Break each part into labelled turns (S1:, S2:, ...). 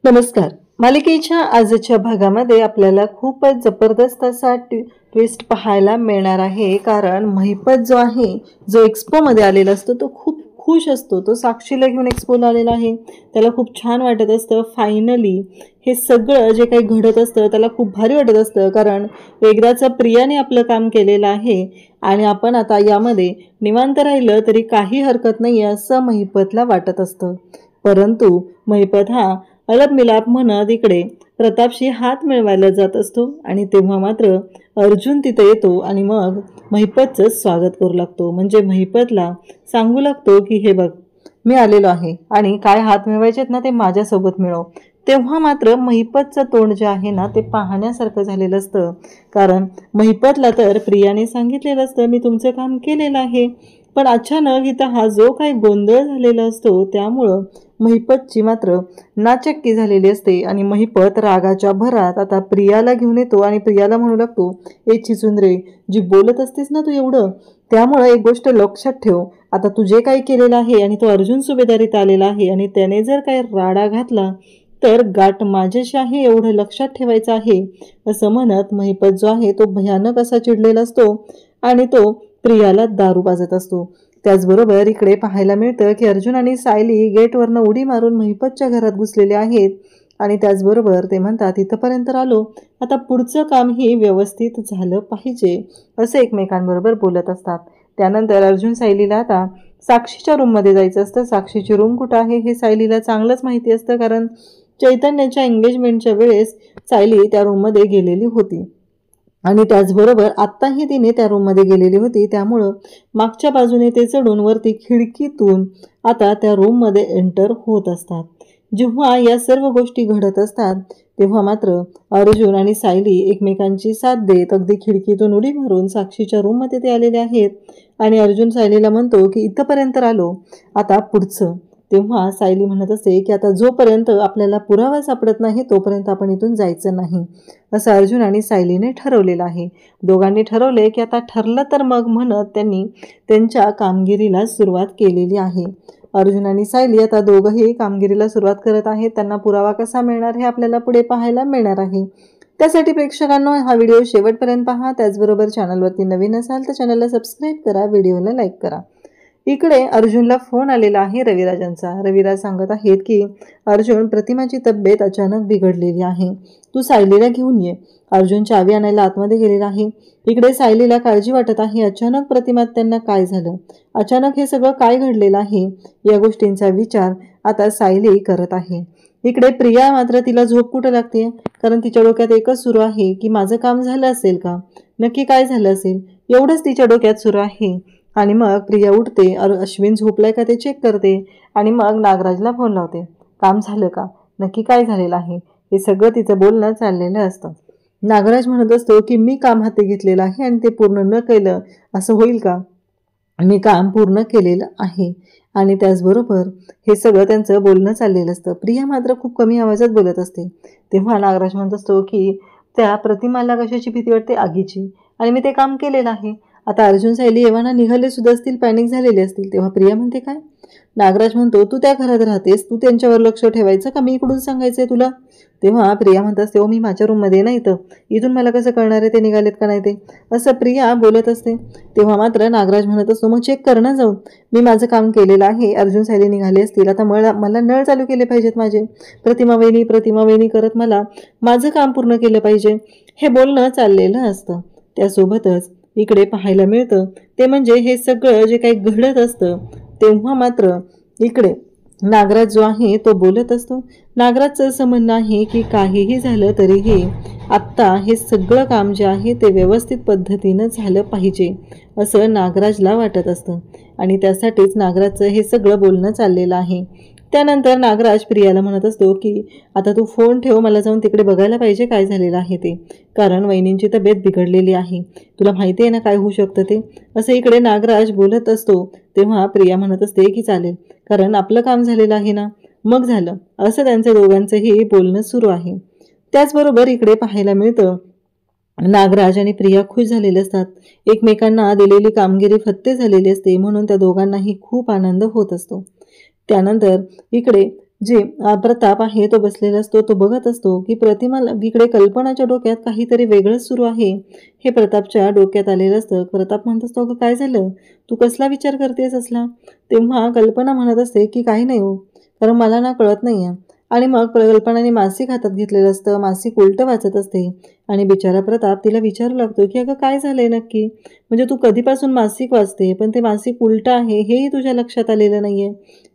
S1: नमस्कार. मालिकेच्या आजच्या भागामध्ये आपल्याला खूपच जबरदस्त असा ट्विस्ट पाहायला मिळणार आहे. कारण महिपत जो आहे, जो एक्स्पोमध्ये आलेला असतो तो खूप खुश असतो. तो साक्षीला घेऊन एक्स्पोला आलेला आहे. त्याला खूप छान वाटत असतं. फायनली हे सगळं जे काही घडत असतं त्याला खूप भारी वाटत असतं. कारण एकदाचं प्रियाने आपलं काम केलेलं आहे आणि आपण आता यामध्ये निवांत राहिलं तरी काही हरकत नाही असं महिपतला वाटत असतं. परंतु महिपत हा अलप मिलाप म्हणत इकडे प्रतापशी हात मिळवायला जात असतो आणि तेव्हा मात्र अर्जुन तिथे येतो आणि मग महिपतचं स्वागत करू लागतो. म्हणजे महिपतला सांगू लागतो की हे बघ, मी आलेलो आहे आणि काय हात मिळवायचेत ना ते माझ्यासोबत मिळव. तेव्हा मात्र महिपतचं तोंड जे आहे ना ते पाहण्यासारखं झालेलं असतं. कारण महिपतला तर प्रियाने सांगितलेलं असतं मी तुमचं काम केलेलं आहे, पण अचानक इथं हा जो काही गोंधळ झालेला असतो त्यामुळं महिपतची मात्र नाचक्की झालेली असते. आणि महिपत रागाच्या भरात आता प्रियाला घेऊन येतो आणि प्रियाला म्हणू लागतो, ए चिचुंद्रे, जी बोलत असतेस ना तू एवढं, त्यामुळं एक गोष्ट लक्षात ठेव. आता तू जे काही केलेलं आहे आणि तो अर्जुन सुभेदारीत आलेला आहे आणि त्याने जर काही राडा घातला तर गाठ माझ्याशी आहे एवढं लक्षात ठेवायचं आहे. असं म्हणत महिपत जो आहे तो भयानक असा चिडलेला असतो आणि तो प्रियाला दारू पाजत असतो. त्याचबरोबर इकडे पाहायला मिळतं की अर्जुन आणि सायली गेटवरनं उडी मारून महिपतच्या घरात घुसलेले आहेत. आणि त्याचबरोबर ते म्हणतात इथंपर्यंत आलो, आता पुढचं कामही व्यवस्थित झालं पाहिजे असं एकमेकांबरोबर बोलत असतात. त्यानंतर अर्जुन सायलीला आता साक्षीच्या रूममध्ये जायचं असतं. साक्षीची रूम कुठं आहे हे सायलीला चांगलंच माहिती असतं. कारण चैतन्याच्या एंगेजमेंटच्या वेळेस सायली त्या रूममध्ये गेलेली होती आणि त्याचबरोबर आत्ताही तिने त्या रूममध्ये गेलेली होती. त्यामुळं मागच्या बाजूने ते चढून वरती खिडकीतून आता त्या रूममध्ये एंटर होत असतात. जेव्हा या सर्व गोष्टी घडत असतात तेव्हा मात्र अर्जुन आणि सायली एकमेकांची साथ देत अगदी खिडकीतून उडी मारून साक्षीच्या रूममध्ये ते आलेले आहेत. आणि अर्जुन सायलीला म्हणतो की इथंपर्यंत आलो, आता पुढचं. तेव्हा सायली म्हणत असते की आता जोपर्यंत आपल्याला पुरावा सापडत नाही तोपर्यंत आपण इथून जायचं नाही असं अर्जुन आणि सायलीने ठरवलेलं आहे. दोघांनी ठरवले की आता ठरलं तर मग म्हणत त्यांनी त्यांच्या कामगिरीला सुरुवात केलेली आहे. अर्जुन आणि सायली आता दोघंही कामगिरीला सुरुवात करत आहेत. त्यांना पुरावा कसा मिळणार हे आपल्याला पुढे पाहायला मिळणार आहे. त्यासाठी प्रेक्षकांनो हा व्हिडिओ शेवटपर्यंत पहा. त्याचबरोबर चॅनलवरती नवीन असाल तर चॅनलला सबस्क्राईब करा, व्हिडिओला लाईक करा. इकडे अर्जुनला फोन आलेला आहे रविराजांचा. रविराज सांगत आहेत की अर्जुन, प्रतिमाची तब्येत अचानक बिघडलेली आहे, तू सायलीला घेऊन ये. अर्जुन चावी आणायला आतमध्ये गेलेला आहे. इकडे सायलीला काळजी वाटत आहे. अचानक प्रतिमात त्यांना काय झालं, अचानक हे सगळं काय घडलेलं आहे या गोष्टींचा विचार आता सायली करत आहे. इकडे प्रिया मात्र तिला झोप कुठं लागते. कारण तिच्या डोक्यात एकच सुरू आहे की माझं काम झालं असेल का, नक्की काय झालं असेल एवढंच तिच्या डोक्यात सुरू आहे. आणि मग प्रिया उठते, अश्विन झोपलाय का ते चेक करते आणि मग नागराजला फोन लावते. काम झालं का, नक्की काय झालेलं आहे हे सगळं तिचं बोलणं चाललेलं असतं. नागराज म्हणत असतो की मी काम हाती घेतलेलं आहे आणि ते पूर्ण न केलं असं होईल का, मी काम पूर्ण केलेलं आहे. आणि त्याचबरोबर हे सगळं त्यांचं बोलणं चाललेलं असतं. प्रिया मात्र खूप कमी आवाजात बोलत असते. तेव्हा नागराज म्हणत असतो की त्या प्रतिमाला कशाची भीती वाटते, आगीची, आणि मी ते काम केलेलं आहे. आता अर्जुन सायली एव्हाना निघाले सुद्धा असतील, पॅनिक झालेले असतील. तेव्हा प्रिया म्हणते काय, नागराज म्हणतो तू त्या घरात राहतेस, तू त्यांच्यावर लक्ष ठेवायचं का मी इकडून सांगायचंय तुला. तेव्हा प्रिया म्हणत असते हो मी माझ्या रूममध्ये नाही तर इथून मला कसं कळणार आहे ते निघालेत का नाही ते, असं प्रिया बोलत असते. तेव्हा मात्र नागराज म्हणत असतो मग चेक कर ना जाऊन, मी माझं काम केलेलं आहे. अर्जुन सायली निघाले असतील, आता मला नळ चालू केले पाहिजेत माझे, प्रतिमा वहिनी करत मला माझं काम पूर्ण केलं पाहिजे, हे बोलणं चाललेलं असतं. त्यासोबतच इकडे पाहायला मिळतं ते म्हणजे हे सगळं जे काही घडत असतं तेव्हा मात्र इकडे नागराज जो आहे तो बोलत असतो. नागराजचं असं म्हणणं आहे की काहीही झालं तरीही आत्ता हे सगळं काम जे आहे ते व्यवस्थित पद्धतीनं झालं पाहिजे असं नागराजला वाटत असतं आणि त्यासाठीच नागराजचं हे सगळं बोलणं चाललेलं आहे. त्यानंतर नागराज प्रियाला म्हणत असतो की आता तू फोन ठेव, मला जाऊन तिकडे बघायला पाहिजे काय झालेलं आहे ते, कारण वहिनींची तब्येत बिघडलेली आहे, तुला माहिती आहे ना काय होऊ शकतं ते, असं इकडे नागराज बोलत असतो. तेव्हा प्रिया म्हणत असते की चालेल, कारण आपलं काम झालेलं आहे ना, मग झालं, असं त्यांचं दोघांचंही बोलणं सुरू आहे. त्याचबरोबर इकडे पाहायला मिळतं नागराज आणि प्रिया खुश झालेले असतात. एकमेकांना दिलेली कामगिरी फत्ते झालेली असते म्हणून त्या दोघांनाही खूप आनंद होत असतो. त्यानंतर इकडे जे प्रताप आहे तो बसलेला असतो. तो बघत असतो की प्रतिमा इकडे कल्पनाच्या डोक्यात काहीतरी वेगळंच सुरू आहे हे प्रतापच्या डोक्यात आलेलं असतं. प्रताप म्हणत असतो, अगं काय झालं, तू कसला विचार करतेस असला? तेव्हा कल्पना म्हणत असते की काही नाही हो, कारण मला ना कळत नाही आहे. आणि मग कल्पनाने मासिक हातात घेतलेलं असतं. मासिक उलटं वाचत असते आणि बिचारा प्रताप तिला विचारू लागतो की अगं काय झालंय नक्की, म्हणजे तू कधीपासून मासिक वाचते पण ते मासिक उलटं आहे हेही तुझ्या लक्षात आलेलं नाहीये,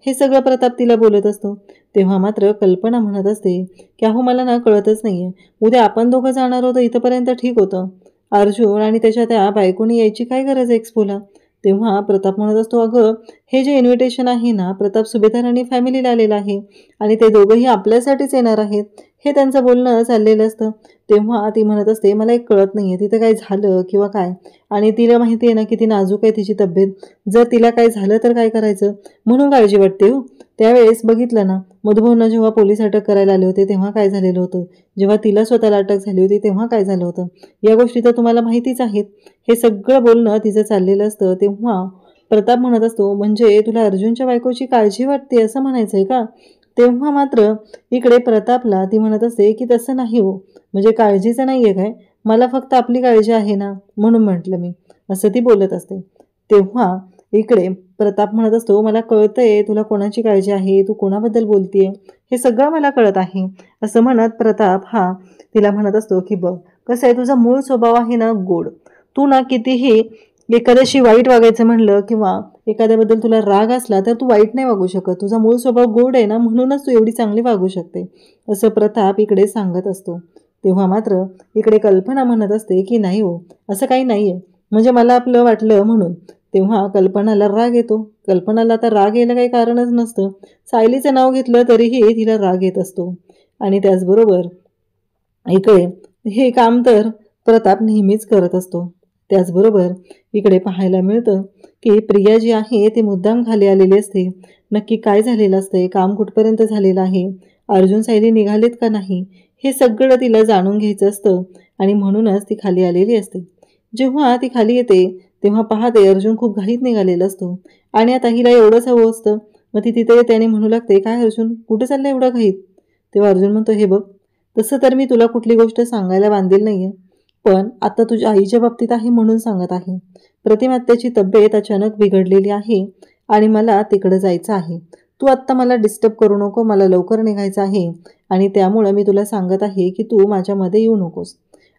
S1: हे सगळं प्रताप तिला बोलत असतो. तेव्हा मात्र कल्पना म्हणत असते की अहो मला ना कळतच नाहीये, उद्या आपण दोघं जाणार होतो इथंपर्यंत ठीक होतं, अर्जुन आणि त्याच्या त्या बायकोनी यायची काय गरज आहे एक्सपोला? तेव्हा प्रताप म्हणत असतो, अगं हे जे इन्व्हिटेशन आहे ना, प्रताप सुभेदार आणि फॅमिलीला आलेलं आहे आणि ते दोघंही आपल्यासाठीच येणार आहेत, हे त्यांचं बोलणं चाललेलं असतं. तेव्हा ती म्हणत असते, मला एक कळत नाहीये तिथं काय झालं किंवा काय, आणि तिला माहिती आहे ना किती नाजूक आहे तिची तब्येत, जर तिला काय झालं तर काय करायचं, म्हणून काळजी वाटते हो. त्यावेळेस बघितलं ना, मधुभाऊंना जेव्हा पोलीस अटक करायला आले होते तेव्हा काय झालेलं होतं, जेव्हा तिला स्वतःला अटक झाली होती तेव्हा काय झालं होतं, या गोष्टी तर तुम्हाला माहितीच आहेत. हे सगळं बोलणं तिचं चाललेलं असतं. तेव्हा प्रताप म्हणत असतो, म्हणजे तुला अर्जुनच्या बायकोची काळजी वाटते असं म्हणायचंय का? तेव्हा मात्र इकडे प्रतापला ती म्हणत असते की तसं नाही हो, म्हणजे काळजीचं नाहीये काय, मला फक्त आपली काळजी आहे ना म्हणून म्हटलं मी, असं ती बोलत असते. तेव्हा इकडे प्रताप म्हणत असतो, मला कळतंय तुला कोणाची काळजी आहे, तू कोणाबद्दल बोलतेय, हे सगळं मला कळत आहे. असं म्हणत प्रताप हा तिला म्हणत असतो की बघ कसं आहे, तुझा मूळ स्वभाव आहे ना गोड, तू ना कितीही एखाद्याशी वाईट वागायचं म्हणलं किंवा एखाद्याबद्दल तुला राग असला तर तू वाईट नाही वागू शकत, तुझा मूळ स्वभाव गोड आहे ना म्हणूनच तू एवढी चांगली वागू शकते, असं प्रताप इकडे सांगत असतो. तेव्हा मात्र इकडे कल्पना म्हणत असते की नाही हो, असं काही नाहीये, म्हणजे मला आपलं वाटलं म्हणून. तेव्हा कल्पनाला राग येतो. कल्पनाला आता राग यायला काही कारणच नसतं, सायलीचं नाव घेतलं तरीही तिला राग येत असतो. आणि त्याचबरोबर इकडे हे काम तर प्रताप नेहमीच करत असतो. त्याचबरोबर इकडे पाहायला मिळतं की प्रिया जी आहे ती मुद्दाम खाली आलेली असते. नक्की काय झालेलं असतंय, काम कुठपर्यंत झालेलं आहे, अर्जुन सायली निघालेत का नाही, हे सगळं तिला जाणून घ्यायचं असतं आणि म्हणूनच ती खाली आलेली असते. जेव्हा ती खाली येते तेव्हा पाहते अर्जुन खूप घाईत निघालेला असतो आणि आता हिला एवढंच हवं असतं. मग ती तिथे येते आणि म्हणू लागते, काय अर्जुन कुठे चाललं एवढं घाईत? तेव्हा अर्जुन म्हणतो, हे बघ तसं तर मी तुला कुठली गोष्ट सांगायला बांधेल नाहीये, पण आता तुझ्या आईच्या बाबतीत आहे म्हणून सांगत आहे. प्रतिमात्याची तब्येत अचानक बिघडलेली आहे आणि मला तिकडे जायचं आहे. तू आत्ता मला डिस्टर्ब करू नको, मला लवकर निघायचं आहे आणि त्यामुळं मी तुला सांगत आहे की तू माझ्यामध्ये येऊ नकोस.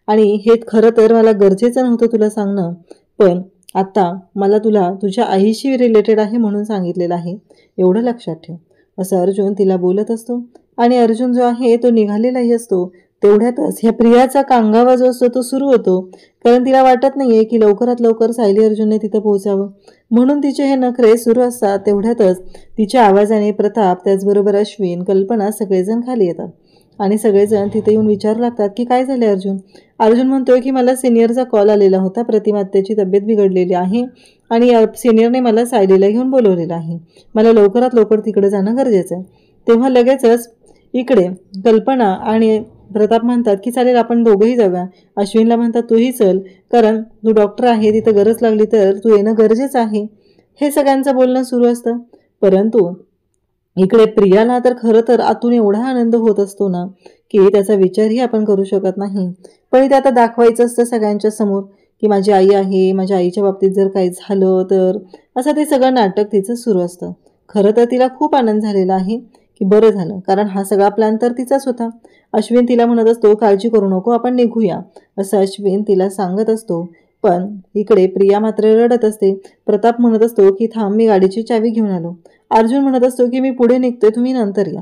S1: आणि हे खरं तर मला गरजेचं नव्हतं तुला सांगणं, पण आता मला तुला तुझ्या आईशी रिलेटेड आहे म्हणून सांगितलेलं आहे, एवढं लक्षात ठेव, असं अर्जुन तिला बोलत असतो. आणि अर्जुन जो आहे तो निघालेलाही असतो. तेवढ्यातच ह्या प्रियाचा कांगावा जो असतो तो सुरू होतो, कारण तिला वाटत नाहीये की लवकरात लवकर सायली अर्जुनने तिथं पोहोचावं, म्हणून तिचे हे नखरे सुरू असतात. तेवढ्यातच तिच्या आवाजाने प्रताप, त्याचबरोबर अश्विन, कल्पना सगळेजण खाली येतात आणि सगळेजण तिथे येऊन विचारू लागतात की काय झाले अर्जुन. अर्जुन म्हणतोय की मला सिनियरचा कॉल आलेला होता, प्रतिमात्याची तब्येत बिघडलेली आहे आणि सिनियरने मला सायलीला घेऊन बोलवलेलं आहे, मला लवकरात लवकर तिकडे जाणं गरजेचं आहे. तेव्हा लगेचच इकडे कल्पना आणि प्रताप म्हणतात की चालेल आपण दोघंही जाऊया. अश्विनला म्हणतात तूही चल, कारण तू डॉक्टर आहे, तिथं गरज लागली तर तू येणं गरजेचं आहे. हे सगळ्यांचं बोलणं सुरू असतं. परंतु इकडे प्रियाला तर खरं तर आतून एवढा आनंद होत असतो ना की त्याचा विचारही आपण करू शकत नाही. पण ते आता दाखवायचं असतं सगळ्यांच्या समोर की माझी आई आहे, माझ्या आईच्या बाबतीत जर काही झालं तर, असं ते सगळं नाटक तिचं सुरू असतं. खरं तर तिला खूप आनंद झालेला आहे की बरं झालं, कारण हा सगळा प्लॅन तर तिचाच होता. अश्विन तिला म्हणत असतो काळजी करू नको, आपण निघूया, असं अश्विन तिला सांगत असतो. पण इकडे प्रिया मात्र रडत असते. प्रताप म्हणत असतो की थांब, मी गाडीची चावी घेऊन आलो. अर्जुन म्हणत असतो की मी पुढे निघतोय, तुम्ही नंतर या.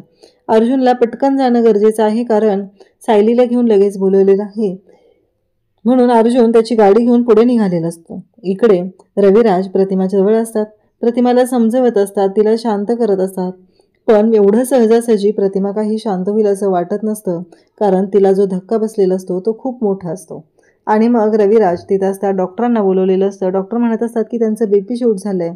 S1: अर्जुनला पटकन जाणं गरजेचं आहे, कारण सायलीला घेऊन लगेच बोलवलेलं आहे, म्हणून अर्जुन त्याची गाडी घेऊन पुढे निघालेला असतो. इकडे रविराज प्रतिमाच्या जवळ असतात, प्रतिमाला समजवत असतात, तिला शांत करत असतात. पण एवढं सहजासहजी प्रतिमा काही शांत होईल असं वाटत नसतं, कारण तिला जो धक्का बसलेला असतो तो खूप मोठा असतो. आणि मग रविराज तिथं असतात, डॉक्टरांना बोलवलेलं असतं. डॉक्टर म्हणत असतात की त्यांचं BP शूट झालंय,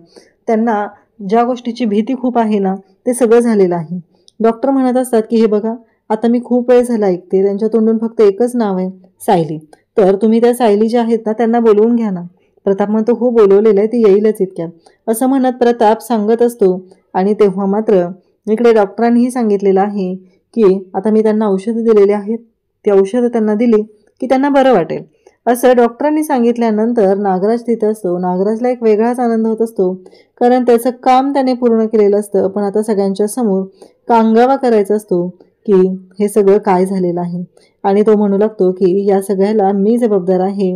S1: त्यांना ज्या गोष्टीची भीती खूप आहे ना ते सगळं झालेलं आहे. डॉक्टर म्हणत असतात की हे बघा, आता मी खूप वेळ झाला ऐकते, त्यांच्या तोंडून फक्त एकच नाव आहे, सायली, तर तुम्ही त्या सायली ज्या आहेत ना त्यांना बोलवून घ्या ना. प्रताप म्हणतो हो बोलवलेलं आहे, ती येईलच इतक्यात, असं म्हणत प्रताप सांगत असतो. आणि तेव्हा मात्र इकडे डॉक्टरांनीही सांगितलेलं आहे की आता मी त्यांना औषधं दिलेली आहेत, ती औषधं त्यांना दिली की त्यांना बरं वाटेल असं डॉक्टरांनी सांगितल्यानंतर नागराज तिथं असतो. नागराजला एक वेगळाच आनंद होत असतो, कारण त्याचं काम त्याने पूर्ण केलेलं असतं. पण आता सगळ्यांच्या समोर कांगावा करायचा असतो की हे सगळं काय झालेलं आहे. आणि तो म्हणू लागतो की या सगळ्याला मी जबाबदार आहे,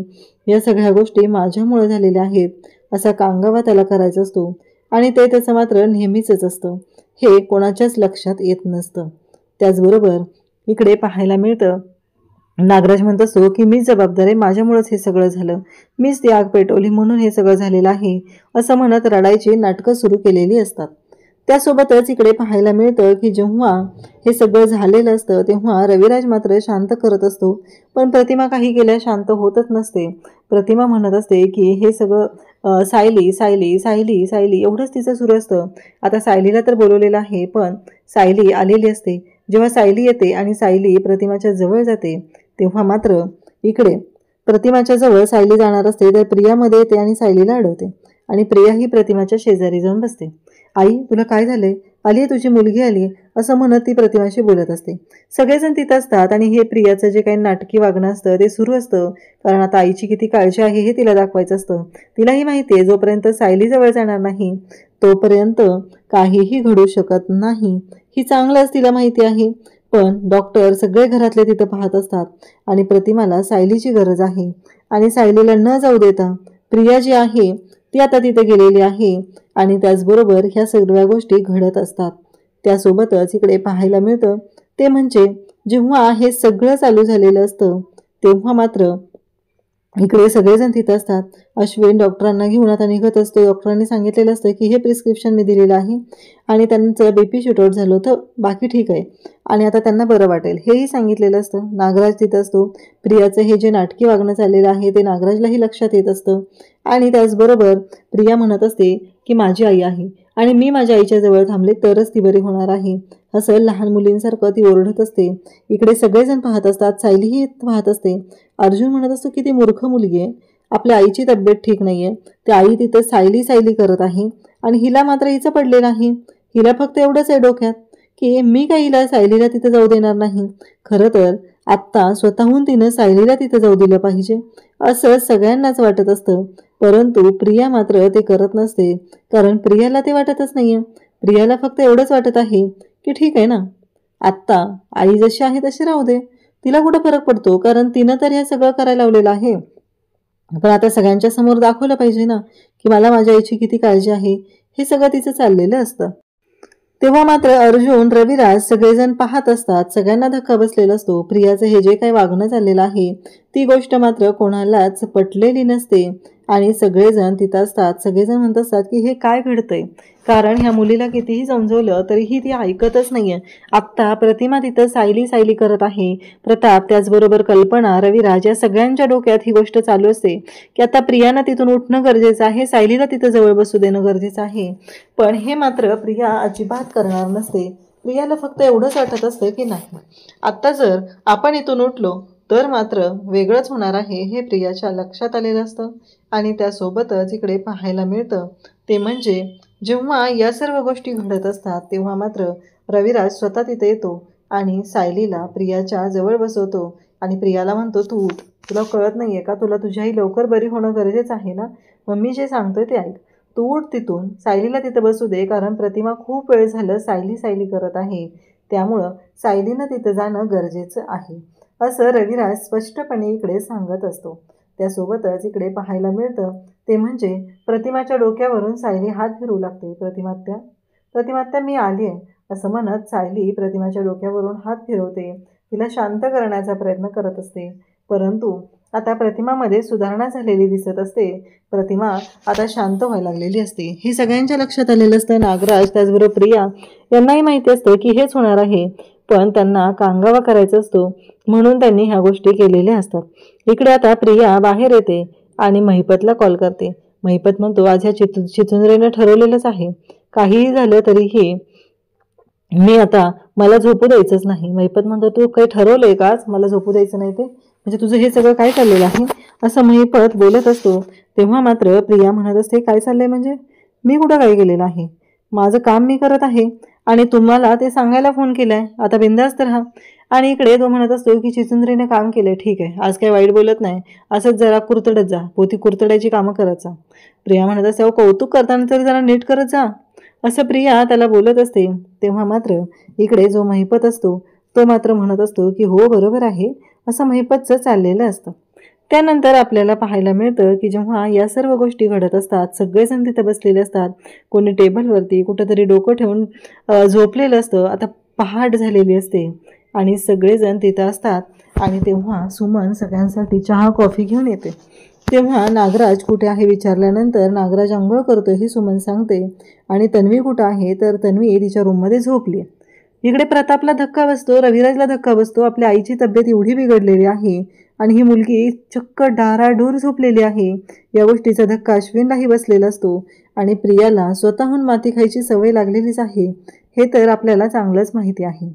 S1: या सगळ्या गोष्टी माझ्यामुळे झालेल्या आहेत, असा कांगावा त्याला करायचा असतो. आणि ते त्याचं मात्र नेहमीच असतं, हे कोणाच्याच लक्षात येत नसतं. त्याचबरोबर इकडे पाहायला मिळतं नागराज म्हणत असतो की मीच जबाबदार आहे, माझ्यामुळेच हे सगळं झालं, मीच ती आग पेटवली म्हणून हे सगळं झालेलं आहे असं म्हणत रडायची नाटकं सुरू केलेली असतात. त्यासोबतच इकडे पाहायला मिळतं की जेव्हा हे सगळं झालेलं असतं तेव्हा रविराज मात्र शांत करत असतो. पण प्रतिमा काही केल्या शांत होतच नसते. प्रतिमा म्हणत असते की हे सगळं सायली सायली सायली सायली एवढंच तिचं सुरू असतं. आता सायलीला तर बोलवलेलं आहे, पण सायली आलेली असते. जेव्हा सायली येते आणि सायली प्रतिमाच्या जवळ जाते तेव्हा मात्र इकडे प्रतिमाच्या जवळ सायली जाणार असते तर प्रियामध्ये येते आणि सायलीला अडवते. आणि प्रिया ही प्रतिमाच्या शेजारी जाऊन बसते. आई तुला काय झालंय, आली तुझी मुलगी आली असं म्हणत ती प्रतिमाशी बोलत असते. सगळेजण तिथं असतात आणि हे प्रियाचं जे काही नाटकी वागणं असतं ते सुरू असतं, कारण आता आईची किती काळजी आहे हे तिला दाखवायचं असतं. तिलाही माहिती आहे जोपर्यंत सायली जवळ जाणार नाही तोपर्यंत काहीही घडू शकत नाही, ही चांगलंच तिला माहिती आहे. पण डॉक्टर सगळे घरातले तिथं पाहत असतात आणि प्रतिमाला सायलीची गरज आहे. आणि सायलीला न जाऊ देता प्रिया जी आहे ती आता तिथे गेलेली आहे आणि त्याचबरोबर ह्या सगळ्या गोष्टी घडत असतात. त्यासोबतच इकडे पाहायला मिळतं ते म्हणजे जेव्हा हे सगळं चालू झालेलं असतं तेव्हा मात्र इकडे सगळेजण तिथं असतात. अश्विन डॉक्टरांना घेऊन आता निघत असतो. डॉक्टरांनी सांगितलेलं असतं की हे प्रिस्क्रिप्शन मी दिलेलं आहे आणि त्यांचं BP शूटआउट झालं होतं, बाकी ठीक आहे आणि आता त्यांना बरं वाटेल हेही सांगितलेलं असतं. नागराज तिथं असतो. प्रियाचं हे जे नाटकी वागणं चाललेलं आहे ते नागराजलाही लक्षात येत असतं. आणि त्याचबरोबर प्रिया म्हणत असते की माझी आई आहे आणि मी माझ्या आईच्या जवळ थांबले तरच ती बरी होणार आहे असं लहान मुलींसारखं ती ओरडत असते. इकडे सगळेजण पाहत असतात, सायलीही पाहत असते. अर्जुन म्हणत असतो की ती मूर्ख मुलगी आहे, आपल्या आईची तब्येत ठीक नाहीये, ती आई तिथं सायली सायली करत आहे आणि हिला मात्र हिचं पडलेलं आहे. हिला फक्त एवढंच आहे डोक्यात की मी काही हिला सायलीला तिथं जाऊ देणार नाही. खरं तर आत्ता स्वतःहून तिनं सायलीला तिथं जाऊ दिलं पाहिजे असं सगळ्यांनाच वाटत असतं. परंतु प्रिया मात्र ते करत नसते, कारण प्रियाला ते वाटतच नाहीये. प्रियाला फक्त एवढंच वाटत आहे की ठीक आहे ना, आत्ता आई जशी आहे तशी राहू दे, तिला कुठं फरक पडतो, कारण तिनं तर हे सगळं करायला लावलेलं आहे. पण आता सगळ्यांच्या समोर दाखवलं पाहिजे ना की मला माझ्या आईची किती काळजी आहे, हे सगळं तिचं चाललेलं असतं. तेव्हा मात्र अर्जुन रविराज सगळेजण पाहत असतात. सगळ्यांना धक्का बसलेला असतो. प्रियाचं हे जे काही वागणं चाललेलं आहे ती गोष्ट मात्र कोणालाच पटलेली नसते आणि सगळेजण तिथं असतात. सगळेजण म्हणत असतात की हे काय घडतंय, कारण ह्या मुलीला कितीही समजवलं तरीही ती ऐकतच नाहीये. आत्ता प्रतिमा तिथं सायली सायली करत आहे, प्रताप त्याचबरोबर कल्पना रविराज या सगळ्यांच्या डोक्यात ही गोष्ट चालू असते की आता प्रियानं तिथून उठणं गरजेचं आहे, सायलीला तिथं जवळ बसू देणं गरजेचं आहे. पण हे मात्र प्रिया अजिबात करणार नसते. प्रियाला फक्त एवढंच वाटत असतं की नाही, आत्ता जर आपण इथून उठलो तर मात्र वेगळंच होणार आहे, हे प्रियाच्या लक्षात आलेलं असतं. आणि त्यासोबतच इकडे पाहायला मिळतं ते म्हणजे जेव्हा या सर्व गोष्टी घडत असतात तेव्हा मात्र रविराज स्वतः तिथे येतो आणि सायलीला प्रियाच्या जवळ बसवतो आणि प्रियाला म्हणतो तू उठ, तुला कळत नाहीये का, तुला तुझी आई लवकर बरी होणं गरजेचं आहे ना, मम्मी जे सांगतोय ते ऐक, तू उठ तिथून, सायलीला तिथं बसू दे, कारण प्रतिमा खूप वेळ झालं सायली सायली करत आहे, त्यामुळं सायलीनं तिथं जाणं गरजेचं आहे असं रविराज स्पष्टपणे इकडे सांगत असतो. त्यासोबतच इकडे पाहायला मिळतं ते म्हणजे प्रतिमाच्या डोक्यावरून सायली हात फिरवू लागते. प्रतिमात्या प्रतिमात्या मी आली आहे असं म्हणत सायली प्रतिमाच्या डोक्यावरून हात फिरवते, तिला शांत करण्याचा प्रयत्न करत असते. परंतु आता प्रतिमामध्ये सुधारणा झालेली दिसत असते. प्रतिमा आता शांत व्हायला लागलेली असते. हे सगळ्यांच्या लक्षात आलेलं असतं. नागराज त्याचबरोबर प्रिया यांनाही माहिती असतं की हेच होणार आहे, पण त्यांना कांगावा करायचा असतो म्हणून त्यांनी ह्या गोष्टी केलेल्या असतात. इकडे आता प्रिया बाहेर येते आणि महिपतला कॉल करते. महिपत म्हणतो आज ह्या चिचुंद्रेनं ठरवलेलंच आहे, काहीही झालं तरीही मी आता मला झोपू द्यायचंच नाही. महिपत म्हणतो तू काही ठरवलंय का आज मला झोपू द्यायचं नाही ते, म्हणजे तुझं हे सगळं काय चाललेलं आहे असं महिपत बोलत असतो. तेव्हा मात्र प्रिया म्हणत असते काय चाललंय म्हणजे, मी कुठं काय केलेलं आहे, माझं काम मी करत आहे आणि तुम्हाला ते सांगायला फोन केलाय, आता बिंदास्त राहा. आणि इकडे तो म्हणत असतो की चिचुंद्रीने काम केलंय, ठीक आहे, आज काही वाईट बोलत नाही, असंच जरा कुरतडत जा, पोती कुरतडायची कामं करत जा. प्रिया म्हणत असते, अहो कौतुक करताना तरी जरा नीट करत जा, असं प्रिया त्याला बोलत असते. तेव्हा मात्र इकडे जो महिपत असतो तो मात्र म्हणत असतो की हो बरोबर आहे, असं महिपतचं चाललेलं असतं. त्यानंतर आपल्याला पाहायला मिळतं की जेव्हा या सर्व गोष्टी घडत असतात, सगळेजण तिथं बसलेले असतात, कोणी टेबलवरती कुठंतरी डोकं ठेवून झोपलेलं असतं. आता पहाट झालेली असते आणि सगळेजण तिथं असतात. आणि तेव्हा सुमन सगळ्यांसाठी चहा कॉफी घेऊन येते. तेव्हा नागराज कुठे आहे विचारल्यानंतर नागराज आंघोळ करतोय ही सुमन सांगते. आणि तन्वी कुठं आहे तर तन्वी तिच्या रूममध्ये झोपली. इकडे प्रतापला धक्का बसतो, रविराजला धक्का बसतो. आपल्या आईची तब्येत एवढी बिघडलेली आहे आणि ही मुलगी चक्क डाराडूर झोपलेली आहे, या गोष्टीचा धक्का अश्विनलाही बसलेला असतो. आणि प्रियाला स्वतःहून माती खायची सवय लागलेलीच आहे, हे तर आपल्याला चांगलंच माहिती आहे.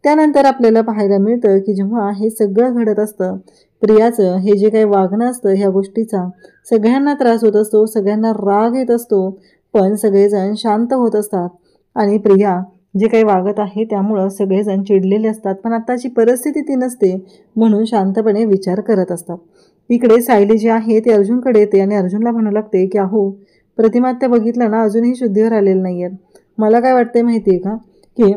S1: त्यानंतर आपल्याला पाहायला मिळतं की जेव्हा हे सगळं घडत असतं, प्रियाचं हे जे काही वागणं असतं ह्या गोष्टीचा सगळ्यांना त्रास होत असतो, सगळ्यांना राग येत असतो, पण सगळेजण शांत होत असतात. आणि प्रिया जे काही वागत आहे त्यामुळं सगळेजण चिडलेले असतात, पण आताची परिस्थिती ती नसते म्हणून शांतपणे विचार करत असतात. इकडे सायली जी आहे ती अर्जुनकडे येते आणि अर्जुनला म्हणू लागते की अहो प्रतिमात्या बघितलं ना, अजूनही शुद्धीवर आलेलं नाही आहेत. मला काय वाटते माहिती आहे का की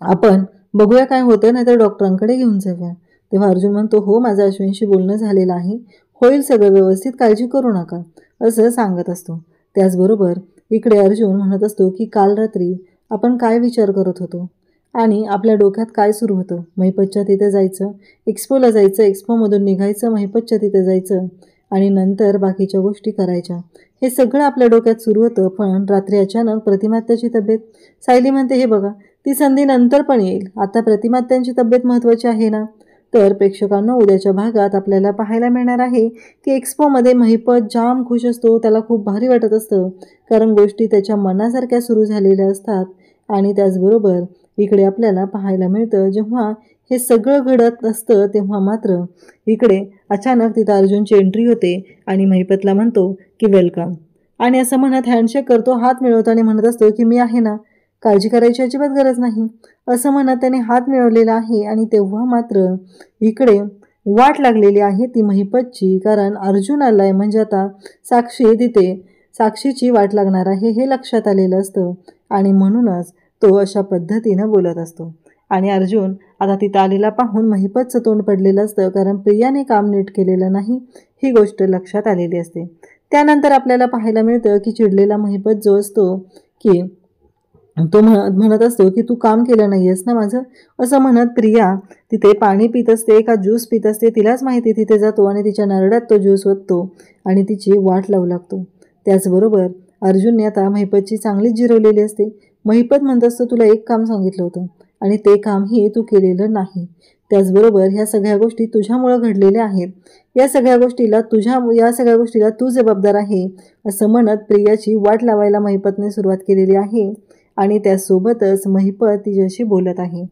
S1: आपण बघूया काय होतं, नाही तर डॉक्टरांकडे घेऊन जाऊया. तेव्हा अर्जुन म्हणतो हो माझं अश्विनशी बोलणं झालेलं आहे, होईल सगळं व्यवस्थित, काळजी करू नका, असं सांगत असतो. त्याचबरोबर इकडे अर्जुन म्हणत असतो की काल रात्री आपण काय विचार करत होतो आणि आपल्या डोक्यात काय सुरू होतं. महिपतच्या तिथे जायचं, एक्स्पोला जायचं, एक्स्पोमधून निघायचं, महिपतच्या तिथे जायचं आणि नंतर बाकीच्या गोष्टी करायच्या, हे सगळं आपल्या डोक्यात सुरू होतं. पण रात्री अचानक प्रतिमात्याची तब्येत, सायली म्हणते हे बघा ती संधी नंतर पण येईल, आता प्रतिमात्यांची तब्येत महत्त्वाची आहे ना. तर प्रेक्षकांना उद्याच्या भागात आपल्याला पाहायला मिळणार आहे की एक्स्पोमध्ये महिपत जाम खुश असतो, त्याला खूप भारी वाटत असतं, कारण गोष्टी त्याच्या मनासारख्या सुरू झालेल्या असतात. आणि त्याचबरोबर इकडे आपल्याला पाहायला मिळतं जेव्हा हे सगळं घडत असतं तेव्हा मात्र इकडे अचानक तिथं अर्जुनची एंट्री होते आणि महिपतला म्हणतो की वेलकम, आणि असं म्हणत हँडशेक करतो, हात मिळवतो आणि म्हणत असतो की मी आहे ना, काळजी करायची अजिबात गरज नाही, असं म्हणत त्याने हात मिळवलेला आहे. आणि तेव्हा मात्र इकडे वाट लागलेली आहे ती महिपतची, कारण अर्जुन आलाय म्हणजे आता साक्षी तिथे, साक्षीची वाट लागणार आहे हे लक्षात आलेलं असतं आणि म्हणूनच तो अशा पद्धतीनं बोलत असतो. आणि अर्जुन आता तिथं आलेला पाहून महिपतचं तोंड पडलेलं असतं, कारण प्रियाने काम नीट केलेलं नाही ही गोष्ट लक्षात आलेली असते. त्यानंतर आपल्याला पाहायला मिळतं की चिडलेला महिपत जो असतो की तो म्हणत असतो की तू काम केलं नाही आहेस ना माझं, असं म्हणत प्रिया तिथे पाणी पित असते का ज्यूस पित असते तिलाच माहिती, तिथे जातो आणि तिच्या नरड्यात तो ज्यूस ओततो आणि तिची वाट लावू लागतो. त्याचबरोबर अर्जुनने आता महिपतची चांगलीच जिरवलेली असते. महिपत म्हणत असतो तुला एक काम सांगितलं होतं आणि ते कामही तू केलेलं नाही, त्याचबरोबर ह्या सगळ्या गोष्टी तुझ्यामुळं घडलेल्या आहेत, या सगळ्या गोष्टीला तू जबाबदार आहे, असं म्हणत प्रियाची वाट लावायला महिपतने सुरुवात केलेली आहे. आणि त्यासोबतच महिपत तिच्याशी बोलत आहे.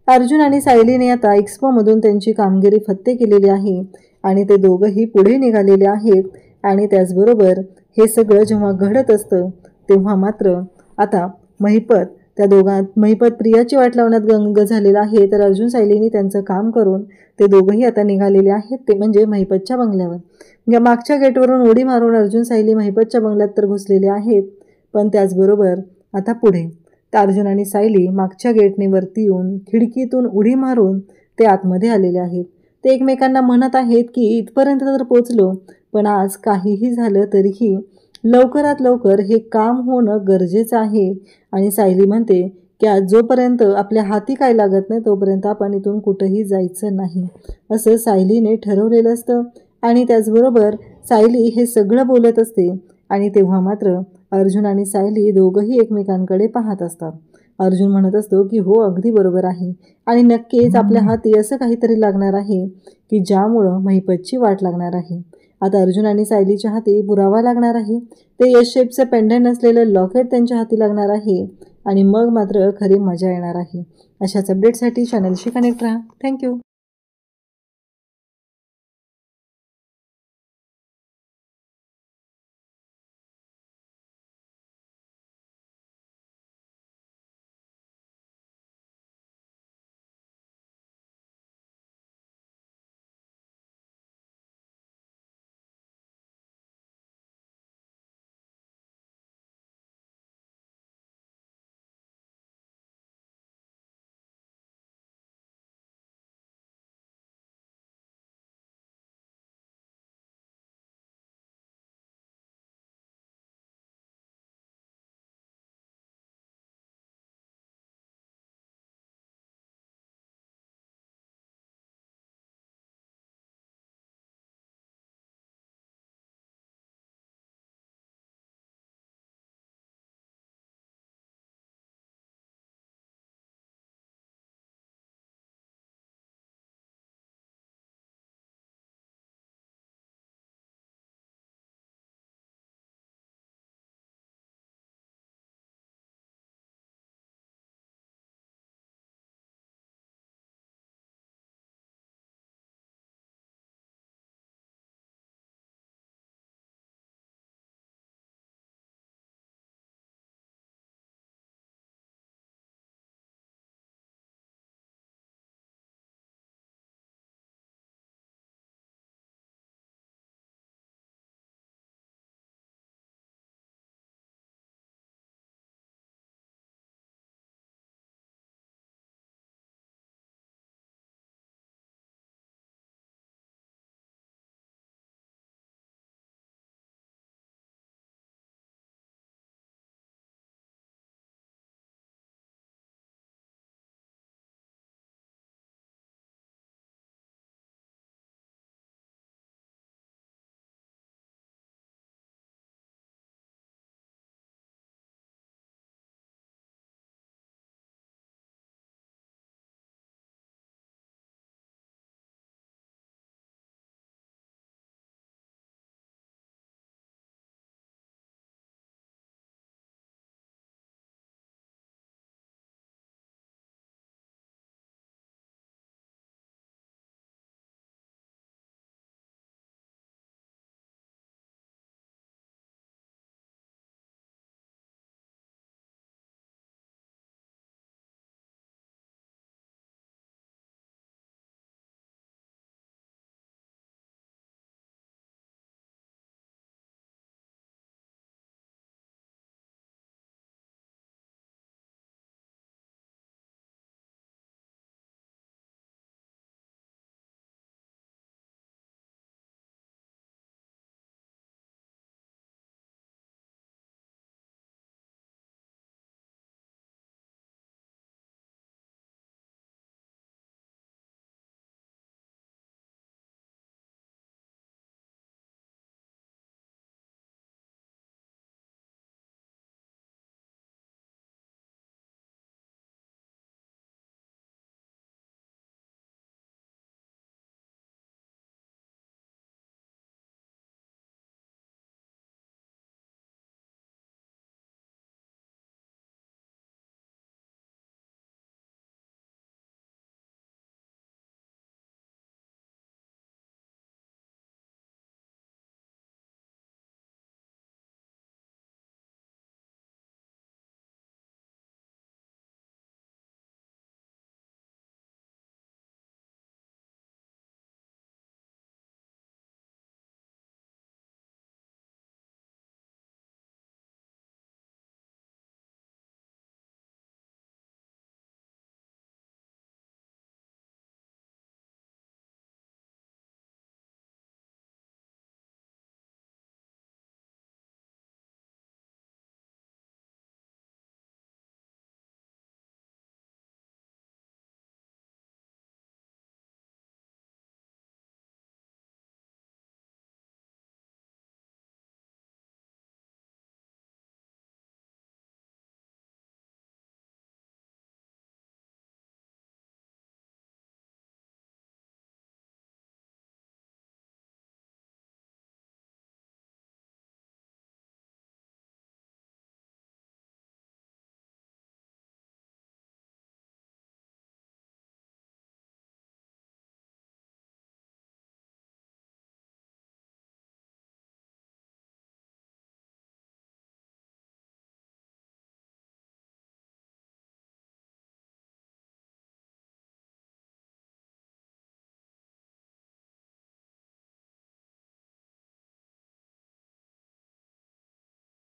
S1: अर्जुन आणि सायलीने आता एक्स्पोमधून त्यांची कामगिरी फत्ते केलेली आहे आणि ते दोघंही पुढे निघालेले आहेत. आणि त्याचबरोबर हे सगळं जेव्हा घडत असतं तेव्हा मात्र आता महिपत प्रियाची वाट लावण्यात गंग झालेला आहे, तर अर्जुन सायलीने त्यांचं काम करून ते दोघंही आता निघालेले आहेत, ते म्हणजे महिपतच्या बंगल्यावर. या मागच्या गेटवरून उडी मारून अर्जुन सायली महिपतच्या बंगल्यात तर घुसलेले आहेत, पण त्याचबरोबर आता पुढे तर अर्जुन आणि सायली मागच्या गेटने वरती येऊन खिडकीतून उडी मारून ते आतमध्ये आलेले आहेत. ते एकमेकांना म्हणत आहेत की इथपर्यंत तर पोचलो, पण आज काहीही झालं तरीही लवकरात लवकर हे काम होणं गरजेचं आहे. आणि सायली म्हणते की आज जोपर्यंत आपल्या हाती काय लागत नाही तोपर्यंत आपण इथून कुठंही जायचं नाही, असं सायलीने ठरवलेलं असतं. आणि त्याचबरोबर सायली हे सगळं बोलत असते आणि तेव्हा मात्र अर्जुन आणि सायली दोघंही एकमेकांकडे पाहत असतात. अर्जुन म्हणत असतो की हो अगदी बरोबर आहे आणि नक्कीच आपल्या हाती असं काहीतरी लागणार आहे की ज्यामुळं महिपतची वाट लागणार आहे. आता अर्जुन आणि सायलीच्या हाती पुरावा लागणार आहे, ते यश शेपचं पेंडंट असलेलं लॉकेट त्यांच्या हाती लागणार आहे आणि मग मात्र खरी मजा येणार आहे. अशाच अपडेटसाठी चॅनलशी कनेक्ट राहा. थँक्यू.